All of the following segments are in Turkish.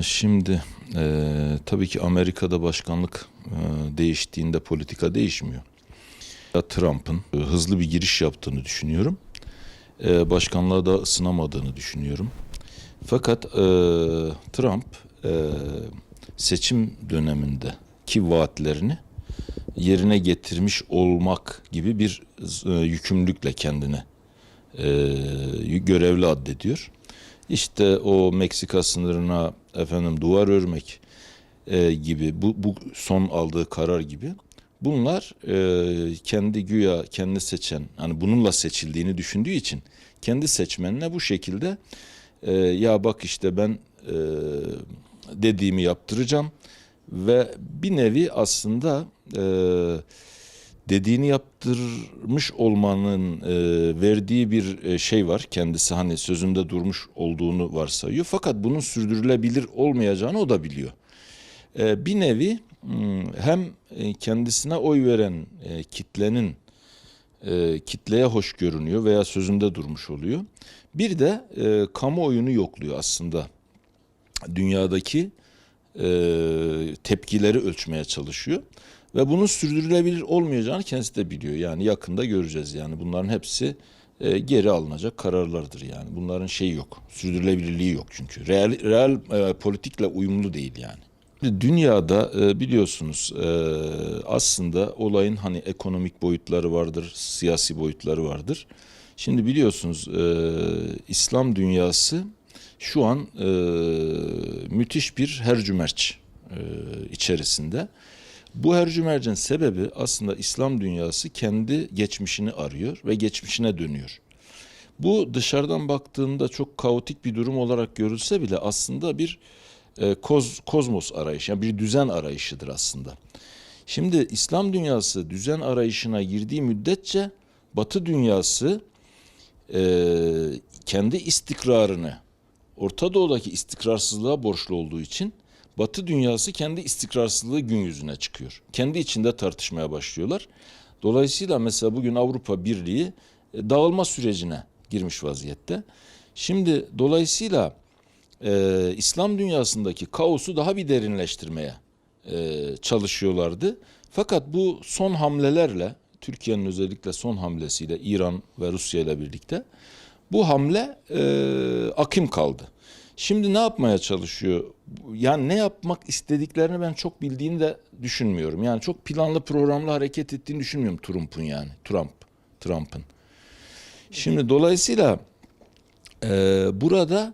Şimdi tabii ki Amerika'da başkanlık değiştiğinde politika değişmiyor. Trump'ın hızlı bir giriş yaptığını düşünüyorum. Başkanlığa da ısınamadığını düşünüyorum. Fakat Trump seçim dönemindeki vaatlerini yerine getirmiş olmak gibi bir yükümlülükle kendini görevli addediyor. İşte o Meksika sınırına duvar örmek gibi bu son aldığı karar gibi bunlar kendi güya kendi seçen hani bununla seçildiğini düşündüğü için kendi seçmenine bu şekilde ya bak işte ben dediğimi yaptıracağım ve bir nevi aslında dediğini yaptırmış olmanın verdiği bir şey var. Kendisi hani sözünde durmuş olduğunu varsayıyor. Fakat bunun sürdürülebilir olmayacağını o da biliyor. Bir nevi hem kendisine oy veren kitlenin kitleye hoş görünüyor veya sözünde durmuş oluyor. Bir de kamuoyunu yokluyor aslında. Dünyadaki tepkileri ölçmeye çalışıyor. Ve bunun sürdürülebilir olmayacağını kendisi de biliyor. Yani yakında göreceğiz yani bunların hepsi geri alınacak kararlardır yani. Bunların şeyi yok. Sürdürülebilirliği yok çünkü. Real politikle uyumlu değil yani. Dünyada biliyorsunuz aslında olayın hani ekonomik boyutları vardır, siyasi boyutları vardır. Şimdi biliyorsunuz İslam dünyası şu an müthiş bir hercümerç içerisinde. Bu hercümercin sebebi aslında İslam dünyası kendi geçmişini arıyor ve geçmişine dönüyor. Bu dışarıdan baktığında çok kaotik bir durum olarak görülse bile aslında bir kozmos arayışı, yani bir düzen arayışıdır aslında. Şimdi İslam dünyası düzen arayışına girdiği müddetçe Batı dünyası kendi istikrarını, Orta Doğu'daki istikrarsızlığa borçlu olduğu için Batı dünyası kendi istikrarsızlığı gün yüzüne çıkıyor. Kendi içinde tartışmaya başlıyorlar. Dolayısıyla mesela bugün Avrupa Birliği dağılma sürecine girmiş vaziyette. Şimdi dolayısıyla İslam dünyasındaki kaosu daha bir derinleştirmeye çalışıyorlardı. Fakat bu son hamlelerle, Türkiye'nin özellikle son hamlesiyle İran ve Rusya ile birlikte bu hamle akım kaldı. Şimdi ne yapmaya çalışıyor? Yani ne yapmak istediklerini ben çok bildiğini de düşünmüyorum. Yani çok planlı programlı hareket ettiğini düşünmüyorum Trump'un yani. Trump'ın. Şimdi dolayısıyla burada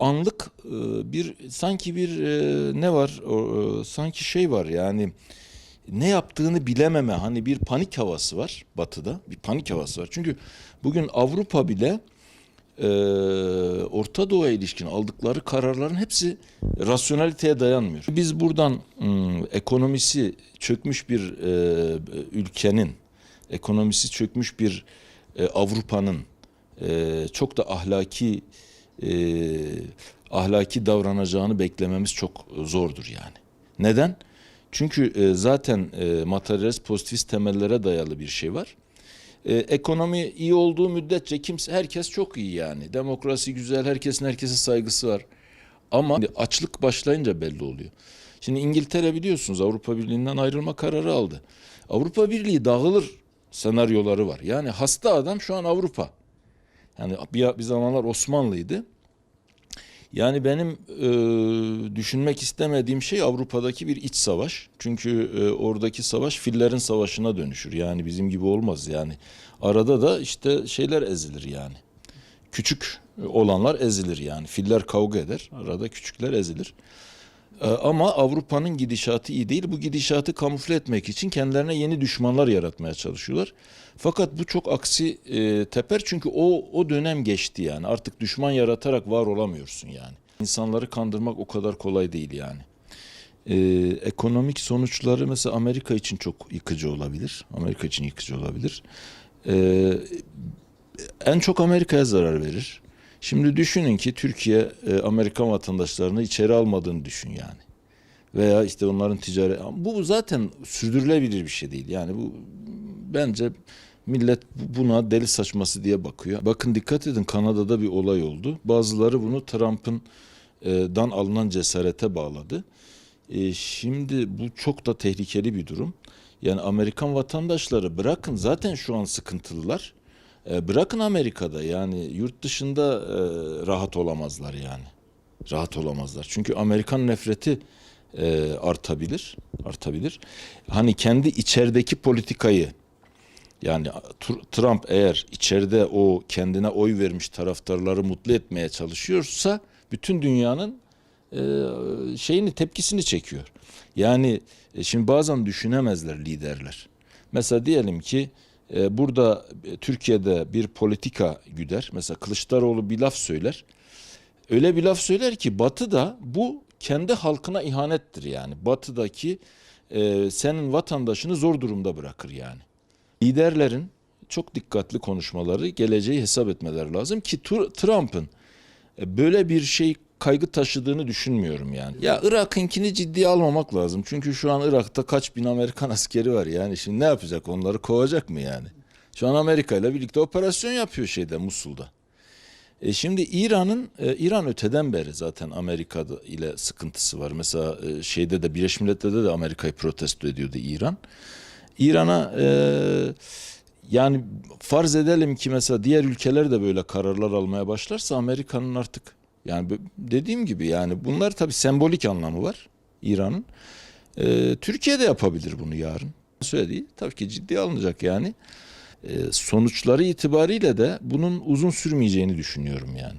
anlık bir sanki bir ne var? Sanki şey var yani ne yaptığını bilememe hani bir panik havası var Batı'da. Bir panik havası var. Çünkü bugün Avrupa bile Orta Doğu'ya ilişkin aldıkları kararların hepsi rasyonaliteye dayanmıyor. Biz buradan ekonomisi çökmüş bir ülkenin, ekonomisi çökmüş bir Avrupa'nın çok da ahlaki davranacağını beklememiz çok zordur yani. Neden? Çünkü zaten materyalist pozitivist temellere dayalı bir şey var. Ekonomi iyi olduğu müddetçe herkes çok iyi yani. Demokrasi güzel, herkesin herkese saygısı var. Ama açlık başlayınca belli oluyor. Şimdi İngiltere biliyorsunuz Avrupa Birliği'nden ayrılma kararı aldı. Avrupa Birliği dağılır senaryoları var. Yani hasta adam şu an Avrupa. Yani bir zamanlar Osmanlı'ydı. Yani benim düşünmek istemediğim şey Avrupa'daki bir iç savaş. Çünkü oradaki savaş fillerin savaşına dönüşür. Yani bizim gibi olmaz yani. Arada da işte şeyler ezilir yani. Küçük olanlar ezilir yani. Filler kavga eder. Arada küçükler ezilir. Ama Avrupa'nın gidişatı iyi değil. Bu gidişatı kamufle etmek için kendilerine yeni düşmanlar yaratmaya çalışıyorlar. Fakat bu çok aksi teper çünkü o dönem geçti yani. Artık düşman yaratarak var olamıyorsun yani. İnsanları kandırmak o kadar kolay değil yani. Ekonomik sonuçları mesela Amerika için çok yıkıcı olabilir. Amerika için yıkıcı olabilir. En çok Amerika'ya zarar verir. Şimdi düşünün ki Türkiye Amerikan vatandaşlarını içeri almadığını düşün yani. Veya işte onların ticari bu zaten sürdürülebilir bir şey değil. Yani bu bence millet buna deli saçması diye bakıyor. Bakın dikkat edin Kanada'da bir olay oldu. Bazıları bunu Trump'ın dan alınan cesarete bağladı. Şimdi bu çok da tehlikeli bir durum. Yani Amerikan vatandaşları bırakın zaten şu an sıkıntılılar. Bırakın Amerika'da yani yurt dışında rahat olamazlar yani. Rahat olamazlar. Çünkü Amerikan nefreti artabilir. Hani kendi içerideki politikayı yani Trump eğer içeride o kendine oy vermiş taraftarları mutlu etmeye çalışıyorsa bütün dünyanın tepkisini çekiyor. Yani şimdi bazen düşünemezler liderler. Mesela diyelim ki burada Türkiye'de bir politika güder. Mesela Kılıçdaroğlu bir laf söyler. Öyle bir laf söyler ki Batı'da bu kendi halkına ihanettir yani. Batı'daki senin vatandaşını zor durumda bırakır yani. Liderlerin çok dikkatli konuşmaları, geleceği hesap etmeleri lazım ki Trump'ın böyle bir kaygı taşıdığını düşünmüyorum yani. Ya Irak'ınkini ciddiye almamak lazım. Çünkü şu an Irak'ta kaç bin Amerikan askeri var yani. Şimdi ne yapacak? Onları kovacak mı yani? Şu an Amerika ile birlikte operasyon yapıyor Musul'da. Şimdi İran öteden beri zaten Amerika ile sıkıntısı var. Mesela de Birleşmiş Milletler'de de Amerika'yı protesto ediyordu İran. İran'a yani farz edelim ki mesela diğer ülkeler de böyle kararlar almaya başlarsa Amerika'nın artık yani dediğim gibi yani bunlar tabii sembolik anlamı var İran'ın. Türkiye de yapabilir bunu yarın. Söylediği tabii ki ciddiye alınacak yani. Sonuçları itibariyle de bunun uzun sürmeyeceğini düşünüyorum yani.